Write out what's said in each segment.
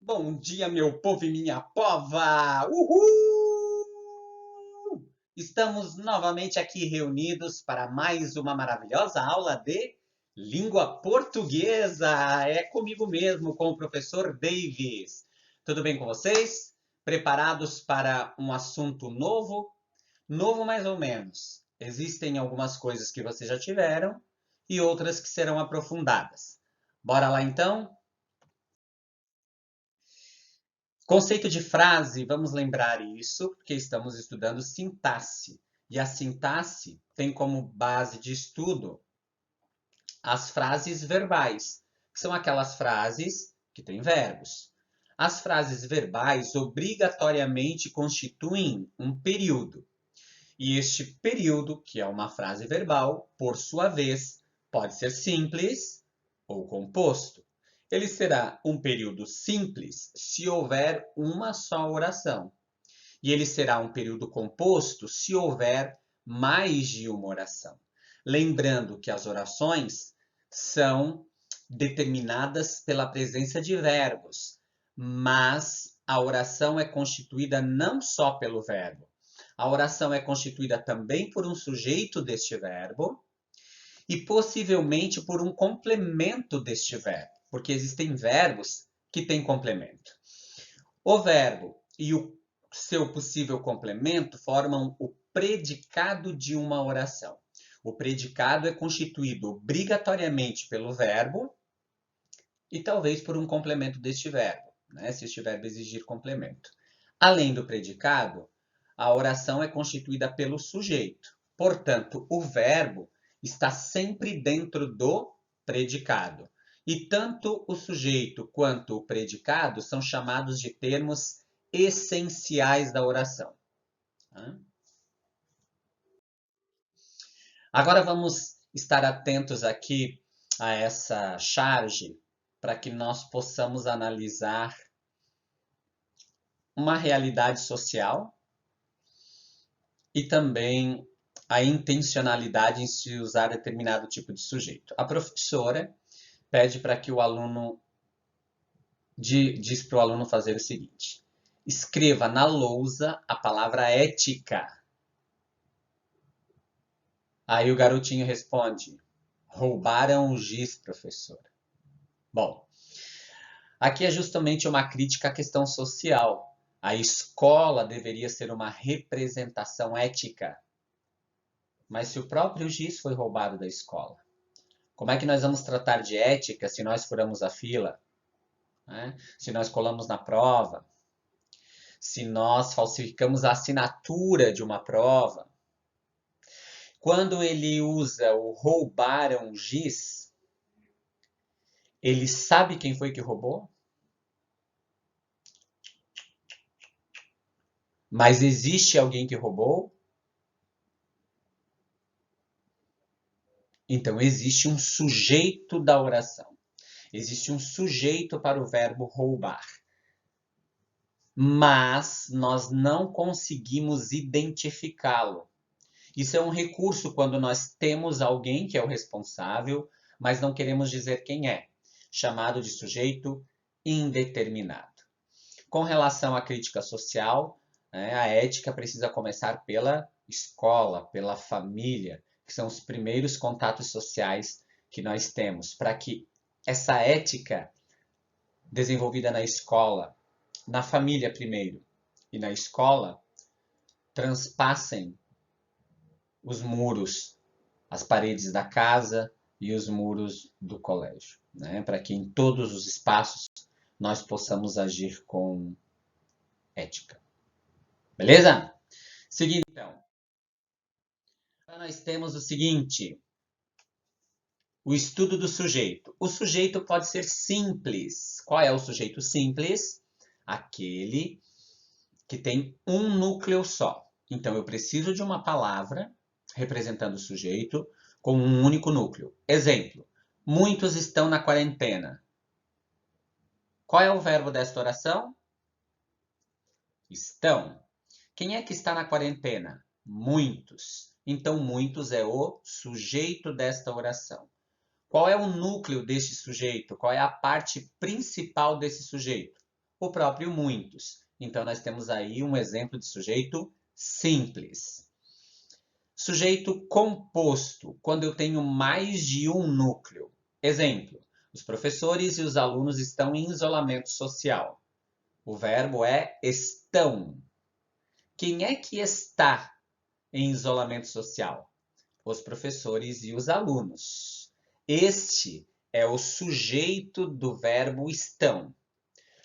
Bom dia, meu povo e minha pova! Uhul! Estamos novamente aqui reunidos para mais uma maravilhosa aula de língua portuguesa. É comigo mesmo, com o professor Davis. Tudo bem com vocês? Preparados para um assunto novo? Novo mais ou menos. Existem algumas coisas que vocês já tiveram e outras que serão aprofundadas. Bora lá então? Conceito de frase, vamos lembrar isso, porque estamos estudando sintaxe. E a sintaxe tem como base de estudo as frases verbais, que são aquelas frases que têm verbos. As frases verbais obrigatoriamente constituem um período. E este período, que é uma frase verbal, por sua vez, pode ser simples ou composto. Ele será um período simples se houver uma só oração. E ele será um período composto se houver mais de uma oração. Lembrando que as orações são determinadas pela presença de verbos, mas a oração é constituída não só pelo verbo. A oração é constituída também por um sujeito deste verbo e possivelmente por um complemento deste verbo, porque existem verbos que têm complemento. O verbo e o seu possível complemento formam o predicado de uma oração. O predicado é constituído obrigatoriamente pelo verbo e talvez por um complemento deste verbo, né? Se este verbo exigir complemento. Além do predicado, a oração é constituída pelo sujeito. Portanto, o verbo está sempre dentro do predicado. E tanto o sujeito quanto o predicado são chamados de termos essenciais da oração. Agora vamos estar atentos aqui a essa charge para que nós possamos analisar uma realidade social e também a intencionalidade em se usar determinado tipo de sujeito. A professora pede para que o aluno diz para o aluno fazer o seguinte: escreva na lousa a palavra ética. Aí o garotinho responde: roubaram o giz, professor. Bom, aqui é justamente uma crítica à questão social. A escola deveria ser uma representação ética. Mas se o próprio giz foi roubado da escola, como é que nós vamos tratar de ética se nós furamos a fila? Né? Se nós colamos na prova? Se nós falsificamos a assinatura de uma prova? Quando ele usa o roubaram giz, ele sabe quem foi que roubou? Mas existe alguém que roubou? Então, existe um sujeito da oração. Existe um sujeito para o verbo roubar. Mas nós não conseguimos identificá-lo. Isso é um recurso quando nós temos alguém que é o responsável, mas não queremos dizer quem é, chamado de sujeito indeterminado. Com relação à crítica social, a ética precisa começar pela escola, pela família, que são os primeiros contatos sociais que nós temos, para que essa ética desenvolvida na escola, na família primeiro e na escola, transpassem os muros, as paredes da casa e os muros do colégio, né? Para que em todos os espaços nós possamos agir com ética. Beleza? Seguindo então. Nós temos o seguinte: o estudo do sujeito. O sujeito pode ser simples. Qual é o sujeito simples? Aquele que tem um núcleo só. Então, eu preciso de uma palavra representando o sujeito com um único núcleo. Exemplo: muitos estão na quarentena. Qual é o verbo desta oração? Estão. Quem é que está na quarentena? Muitos. Então, muitos é o sujeito desta oração. Qual é o núcleo deste sujeito? Qual é a parte principal desse sujeito? o próprio muitos. Então, nós temos aí um exemplo de sujeito simples. Sujeito composto, quando eu tenho mais de um núcleo. Exemplo, os professores e os alunos estão em isolamento social. O verbo é estão. Quem é que está em isolamento social? Os professores e os alunos. Este é o sujeito do verbo estão.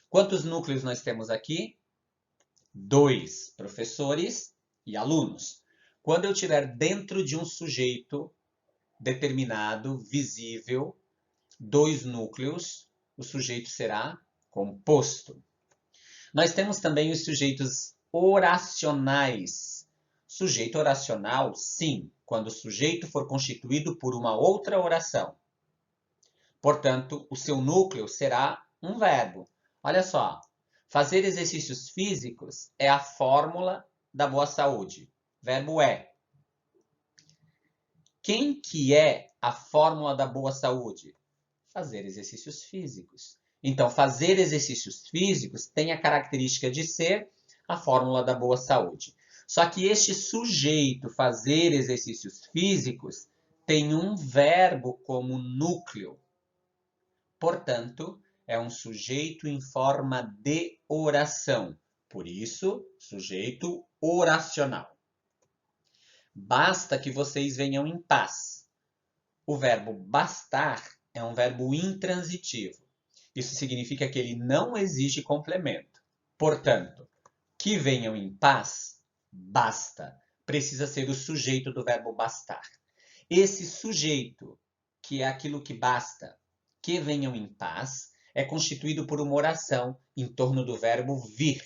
Quantos núcleos nós temos aqui? 2, professores e alunos. Quando eu estiver dentro de um sujeito determinado, visível, 2 núcleos, o sujeito será composto. Nós temos também os sujeitos oracionais. Sujeito oracional, sim, quando o sujeito for constituído por uma outra oração. Portanto, o seu núcleo será um verbo. Olha só, fazer exercícios físicos é a fórmula da boa saúde. Verbo é. Quem que é a fórmula da boa saúde? Fazer exercícios físicos. Então, fazer exercícios físicos tem a característica de ser a fórmula da boa saúde. Só que este sujeito, fazer exercícios físicos, tem um verbo como núcleo. Portanto, é um sujeito em forma de oração. Por isso, sujeito oracional. Basta que vocês venham em paz. O verbo bastar é um verbo intransitivo. Isso significa que ele não exige complemento. Portanto, que venham em paz, basta. Precisa ser o sujeito do verbo bastar. Esse sujeito, que é aquilo que basta, que venham em paz, é constituído por uma oração em torno do verbo vir.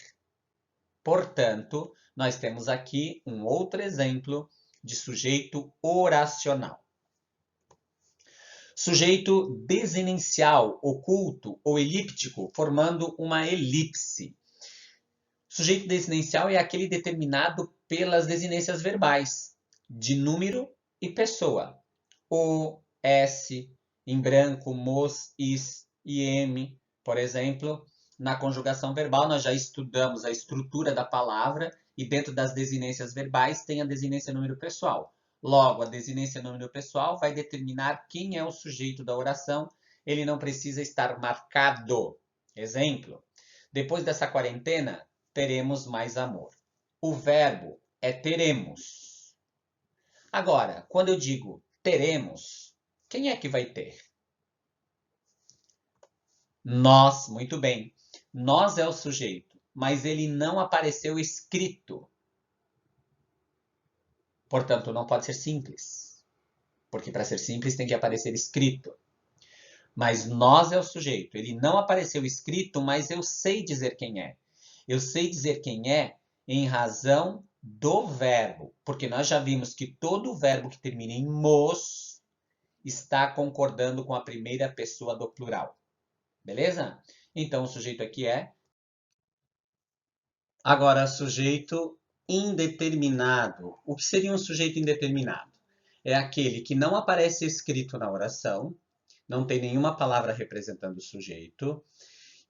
Portanto, nós temos aqui um outro exemplo de sujeito oracional. Sujeito desinicial, oculto ou elíptico, formando uma elipse. Sujeito desinicial é aquele determinado pelas desinências verbais, de número e pessoa. O, S, em branco, mos, is e m, por exemplo. Na conjugação verbal, nós já estudamos a estrutura da palavra e dentro das desinências verbais tem a desinência número pessoal. Logo, a desinência número pessoal vai determinar quem é o sujeito da oração. Ele não precisa estar marcado. Exemplo, depois dessa quarentena, teremos mais amor. O verbo é teremos. Agora, quando eu digo teremos, quem é que vai ter? Nós, muito bem. Nós é o sujeito, mas ele não apareceu escrito. Portanto, não pode ser simples. Porque para ser simples tem que aparecer escrito. Mas nós é o sujeito. Ele não apareceu escrito, mas eu sei dizer quem é. Eu sei dizer quem é em razão do verbo. Porque nós já vimos que todo verbo que termina em mos está concordando com a primeira pessoa do plural. Beleza? Então, o sujeito aqui é... Agora, sujeito indeterminado. O que seria um sujeito indeterminado? É aquele que não aparece escrito na oração, não tem nenhuma palavra representando o sujeito,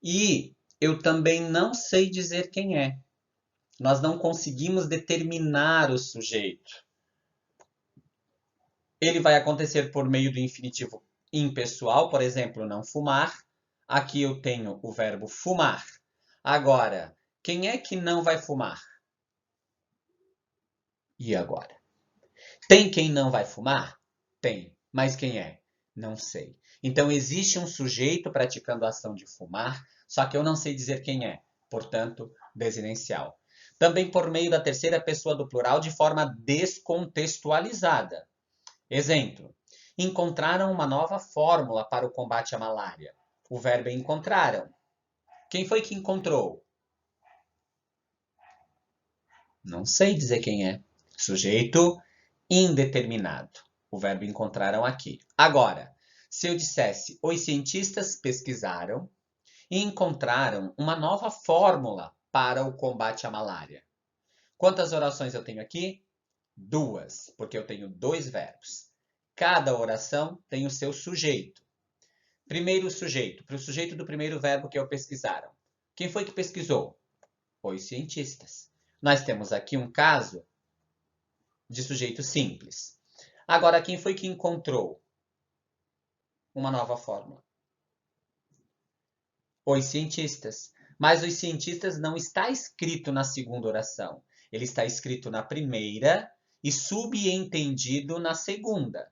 e eu também não sei dizer quem é. Nós não conseguimos determinar o sujeito. Ele vai acontecer por meio do infinitivo impessoal, por exemplo, não fumar. Aqui eu tenho o verbo fumar. Agora, quem é que não vai fumar? E agora? Tem quem não vai fumar? Tem. Mas quem é? Não sei. Então, existe um sujeito praticando a ação de fumar, só que eu não sei dizer quem é. Portanto, desinencial. Também por meio da terceira pessoa do plural de forma descontextualizada. Exemplo. Encontraram uma nova fórmula para o combate à malária. O verbo é encontraram. Quem foi que encontrou? Não sei dizer quem é. Sujeito indeterminado. O verbo encontraram aqui. Agora, se eu dissesse, os cientistas pesquisaram e encontraram uma nova fórmula para o combate à malária. Quantas orações eu tenho aqui? 2, porque eu tenho 2 verbos. Cada oração tem o seu sujeito. Primeiro sujeito, para o sujeito do primeiro verbo que eu pesquisaram. Quem foi que pesquisou? Os cientistas. Nós temos aqui um caso de sujeito simples. Agora, quem foi que encontrou uma nova fórmula? Os cientistas. Mas os cientistas não está escrito na segunda oração. Ele está escrito na primeira e subentendido na segunda.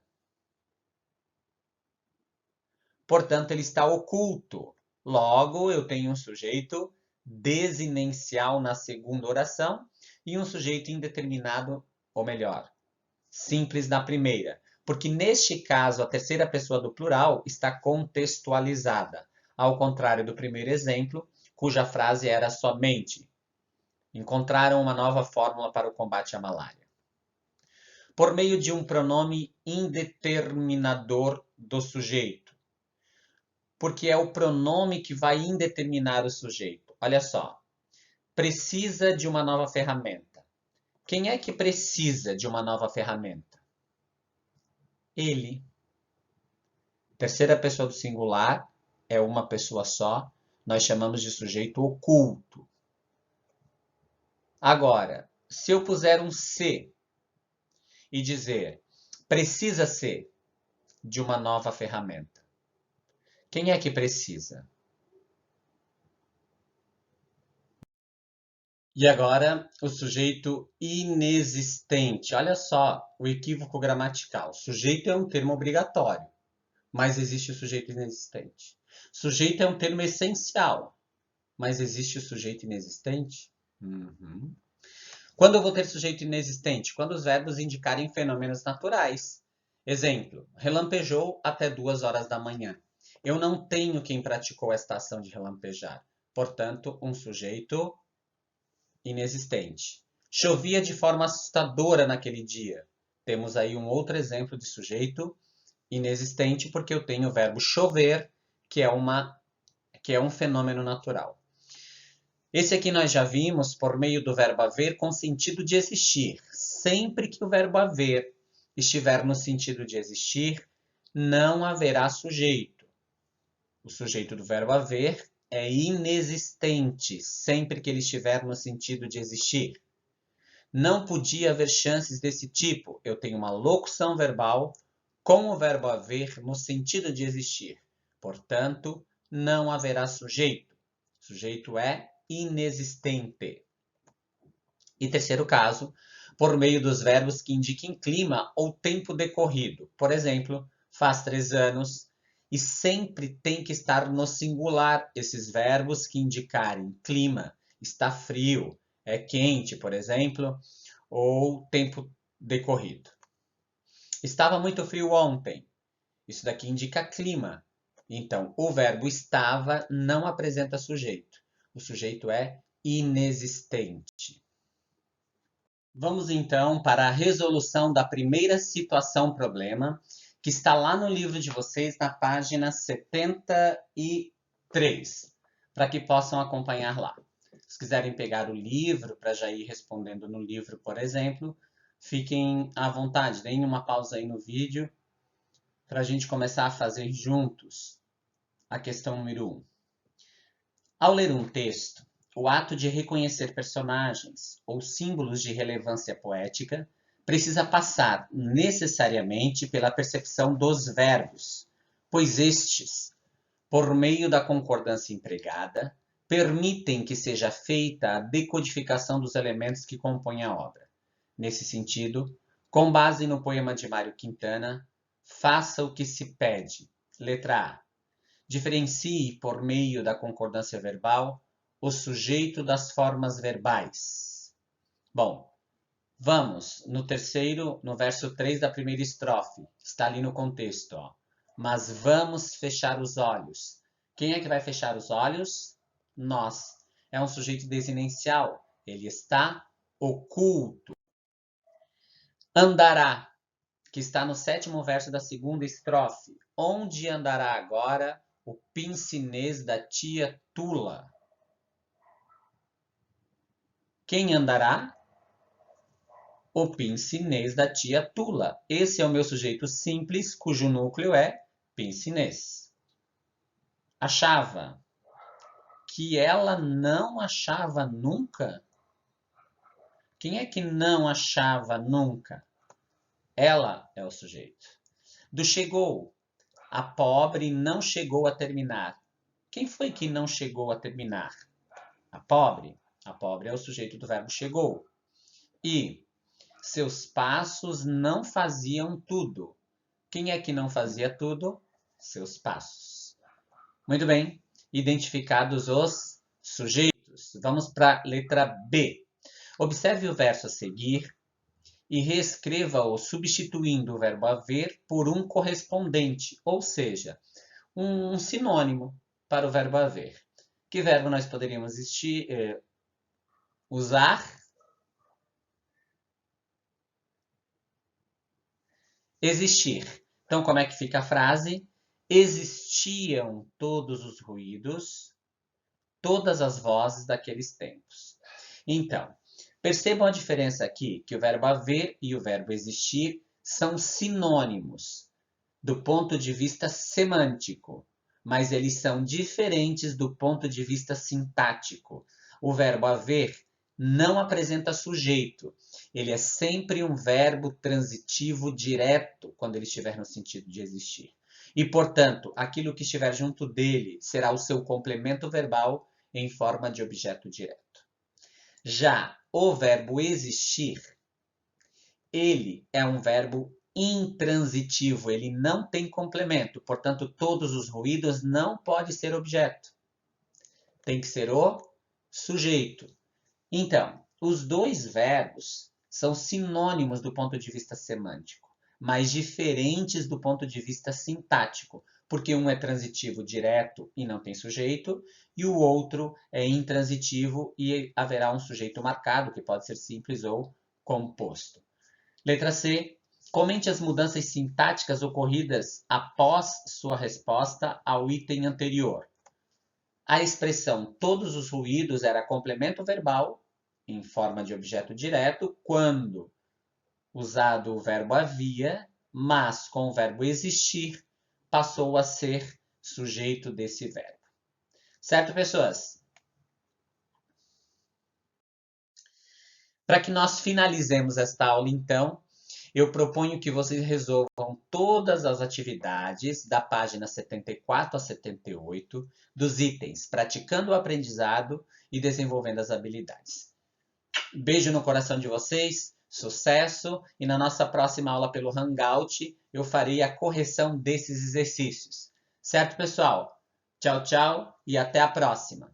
Portanto, ele está oculto. Logo, eu tenho um sujeito desinencial na segunda oração e um sujeito indeterminado, ou melhor, simples na primeira. Porque neste caso, a terceira pessoa do plural está contextualizada, ao contrário do primeiro exemplo, cuja frase era somente: encontraram uma nova fórmula para o combate à malária. Por meio de um pronome indeterminador do sujeito. Porque é o pronome que vai indeterminar o sujeito. Olha só. Precisa de uma nova ferramenta. Quem é que precisa de uma nova ferramenta? Ele. Terceira pessoa do singular é uma pessoa só. Nós chamamos de sujeito oculto. Agora, se eu puser um se e dizer precisa ser de uma nova ferramenta, quem é que precisa? E agora, o sujeito inexistente. Olha só o equívoco gramatical. Sujeito é um termo obrigatório, mas existe o sujeito inexistente. Sujeito é um termo essencial, mas existe o sujeito inexistente? Uhum. Quando eu vou ter sujeito inexistente? Quando os verbos indicarem fenômenos naturais. Exemplo, relampejou até 2 horas da manhã. Eu não tenho quem praticou esta ação de relampejar. Portanto, um sujeito inexistente. Chovia de forma assustadora naquele dia. Temos aí um outro exemplo de sujeito inexistente, porque eu tenho o verbo chover, que é um fenômeno natural. Esse aqui nós já vimos por meio do verbo haver com sentido de existir. Sempre que o verbo haver estiver no sentido de existir, não haverá sujeito. O sujeito do verbo haver é inexistente sempre que ele estiver no sentido de existir. Não podia haver chances desse tipo. Eu tenho uma locução verbal com o verbo haver no sentido de existir. Portanto, não haverá sujeito. Sujeito é inexistente. E terceiro caso, por meio dos verbos que indiquem clima ou tempo decorrido. Por exemplo, faz 3 anos. E sempre tem que estar no singular esses verbos que indicarem clima. Está frio, é quente, por exemplo, ou tempo decorrido. Estava muito frio ontem. Isso daqui indica clima. Então, o verbo estava não apresenta sujeito. O sujeito é inexistente. Vamos então para a resolução da primeira situação-problema, que está lá no livro de vocês, na página 73, para que possam acompanhar lá. Se quiserem pegar o livro para já ir respondendo no livro, por exemplo, fiquem à vontade, deem uma pausa aí no vídeo para a gente começar a fazer juntos a questão número 1. Ao ler um texto, o ato de reconhecer personagens ou símbolos de relevância poética precisa passar necessariamente pela percepção dos verbos, pois estes, por meio da concordância empregada, permitem que seja feita a decodificação dos elementos que compõem a obra. Nesse sentido, com base no poema de Mário Quintana, faça o que se pede. Letra A. Diferencie, por meio da concordância verbal, o sujeito das formas verbais. Bom, vamos no verso 3 da primeira estrofe. Está ali no contexto. Ó. Mas vamos fechar os olhos. Quem é que vai fechar os olhos? Nós. É um sujeito desinencial. Ele está oculto. Andará, que está no 7º verso da segunda estrofe. Onde andará agora o pince-nez da tia Tula? Quem andará? O pince-nez da tia Tula. Esse é o meu sujeito simples, cujo núcleo é pince-nez. Achava que ela não achava nunca? Quem é que não achava nunca? Ela é o sujeito. Do chegou. A pobre não chegou a terminar. Quem foi que não chegou a terminar? A pobre. A pobre é o sujeito do verbo chegou. E seus passos não faziam tudo. Quem é que não fazia tudo? Seus passos. Muito bem. Identificados os sujeitos. Vamos para a letra B. Observe o verso a seguir e reescreva-o substituindo o verbo haver por um correspondente, ou seja, um sinônimo para o verbo haver. Que verbo nós poderíamos usar? Existir. Então, como é que fica a frase? Existiam todos os ruídos, todas as vozes daqueles tempos. Então, percebam a diferença aqui, que o verbo haver e o verbo existir são sinônimos do ponto de vista semântico, mas eles são diferentes do ponto de vista sintático. O verbo haver não apresenta sujeito. Ele é sempre um verbo transitivo direto quando ele estiver no sentido de existir. E, portanto, aquilo que estiver junto dele será o seu complemento verbal em forma de objeto direto. Já o verbo existir, ele é um verbo intransitivo, ele não tem complemento, portanto, todos os ruídos não pode ser objeto. Tem que ser o sujeito. Então, os dois verbos são sinônimos do ponto de vista semântico, mas diferentes do ponto de vista sintático, porque um é transitivo direto e não tem sujeito, e o outro é intransitivo e haverá um sujeito marcado, que pode ser simples ou composto. Letra C. Comente as mudanças sintáticas ocorridas após sua resposta ao item anterior. A expressão todos os ruídos era complemento verbal, em forma de objeto direto, quando usado o verbo havia, mas com o verbo existir, passou a ser sujeito desse verbo. Certo, pessoas? Para que nós finalizemos esta aula, então, eu proponho que vocês resolvam todas as atividades da página 74 a 78 dos itens Praticando o Aprendizado e Desenvolvendo as Habilidades. Beijo no coração de vocês, sucesso, e na nossa próxima aula pelo Hangout eu farei a correção desses exercícios. Certo, pessoal? Tchau, tchau e até a próxima!